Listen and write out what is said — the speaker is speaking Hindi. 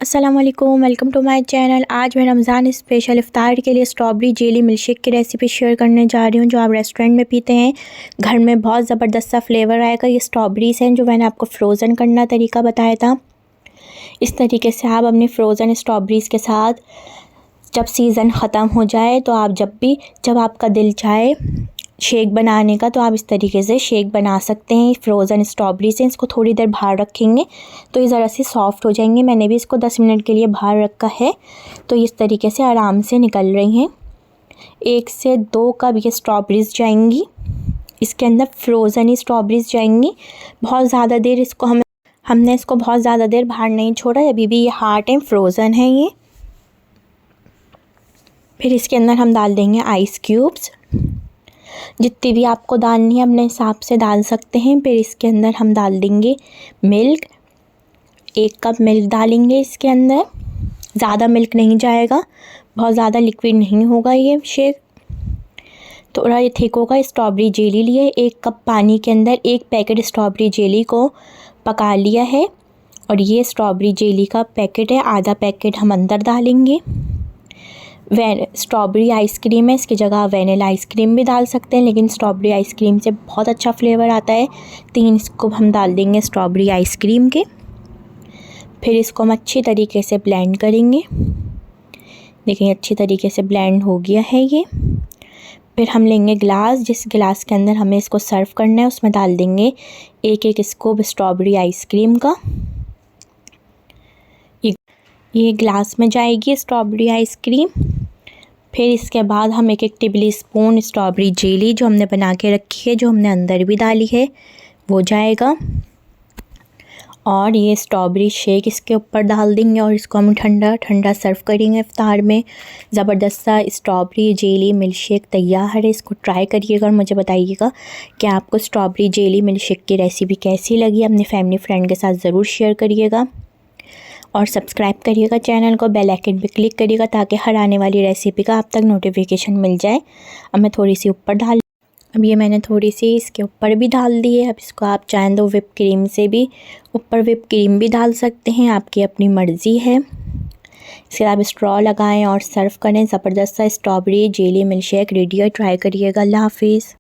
अस्सलामुअलैकुम, वेलकम टू माय चैनल। आज मैं रमज़ान स्पेशल इफ़्तार के लिए स्ट्रॉबेरी जेली मिल्क शेक की रेसिपी शेयर करने जा रही हूँ, जो आप रेस्टोरेंट में पीते हैं। घर में बहुत ज़बरदस्त सा फ्लेवर आएगा। ये स्ट्रॉबेरीज़ हैं जो मैंने आपको फ्रोज़न करना तरीका बताया था। इस तरीके से आप अपनी फ्रोज़न स्ट्रॉबेरीज़ के साथ जब सीज़न ख़त्म हो जाए तो आप जब आपका दिल चाहे शेक बनाने का, तो आप इस तरीके से शेक बना सकते हैं। फ्रोज़न स्ट्रॉबेरी से इसको थोड़ी देर बाहर रखेंगे तो ये ज़रा सी सॉफ़्ट हो जाएंगी। मैंने भी इसको 10 मिनट के लिए बाहर रखा है, तो इस तरीके से आराम से निकल रही हैं। 1 से 2 कप ये स्ट्रॉबेरीज़ जाएंगी, इसके अंदर फ्रोज़न ही स्ट्रॉबेरीज़ जाएंगी। बहुत ज़्यादा देर हमने इसको बहुत ज़्यादा देर बाहर नहीं छोड़ा, अभी भी ये हार्ड हैं, फ्रोज़न है ये। फिर इसके अंदर हम डाल देंगे आइस क्यूब्स। जितनी भी आपको डालनी है अपने हिसाब से डाल सकते हैं। फिर इसके अंदर हम डाल देंगे मिल्क, 1 कप मिल्क डालेंगे इसके अंदर। ज़्यादा मिल्क नहीं जाएगा, बहुत ज़्यादा लिक्विड नहीं होगा ये शेक, थोड़ा ये थिक होगा। स्ट्रॉबेरी जेली लिए 1 कप पानी के अंदर 1 पैकेट स्ट्रॉबेरी जेली को पका लिया है, और ये स्ट्रॉबेरी जेली का पैकेट है, आधा पैकेट हम अंदर डालेंगे। स्ट्रॉबेरी आइसक्रीम है, इसकी जगह वैनिला आइसक्रीम भी डाल सकते हैं, लेकिन स्ट्रॉबेरी आइसक्रीम से बहुत अच्छा फ्लेवर आता है। 3 स्कूप हम डाल देंगे स्ट्रॉबेरी आइसक्रीम के। फिर इसको हम अच्छी तरीके से ब्लेंड करेंगे। देखिए अच्छी तरीके से ब्लेंड हो गया है ये। फिर हम लेंगे ग्लास, जिस गिलास के अंदर हमें इसको सर्व करना है उसमें डाल देंगे 1-1 स्कूप स्ट्रॉबेरी आइसक्रीम का। ये ग्लास में जाएगी स्ट्रॉबेरी आइसक्रीम। फिर इसके बाद हम 1-1 टेबल स्पून स्ट्रॉबेरी जेली जो हमने बना के रखी है, जो हमने अंदर भी डाली है, वो जाएगा। और ये स्ट्रॉबेरी शेक इसके ऊपर डाल देंगे और इसको हम ठंडा ठंडा सर्व करेंगे इफ्तार में। ज़बरदस्त सा स्ट्रॉबेरी जेली मिल्क शेक तैयार है। इसको ट्राई करिएगा और मुझे बताइएगा कि आपको स्ट्रॉबेरी जेली मिल्क शेक की रेसिपी कैसी लगी। अपने फैमिली फ्रेंड के साथ ज़रूर शेयर करिएगा और सब्सक्राइब करिएगा चैनल को, बेल आइकन पे क्लिक करिएगा ताकि हर आने वाली रेसिपी का आप तक नोटिफिकेशन मिल जाए। अब मैं थोड़ी सी ऊपर अब ये मैंने थोड़ी सी इसके ऊपर भी डाल दी है। अब इसको आप चाहें तो व्हिप क्रीम से भी ऊपर व्हिप क्रीम भी डाल सकते हैं, आपकी अपनी मर्ज़ी है। इसके बाद आप स्ट्रॉ लगाएं और सर्व करें। ज़बरदस्त सा strawberry jelly milk shake ready है, ट्राई करिएगा। अल्लाह हाफिज़।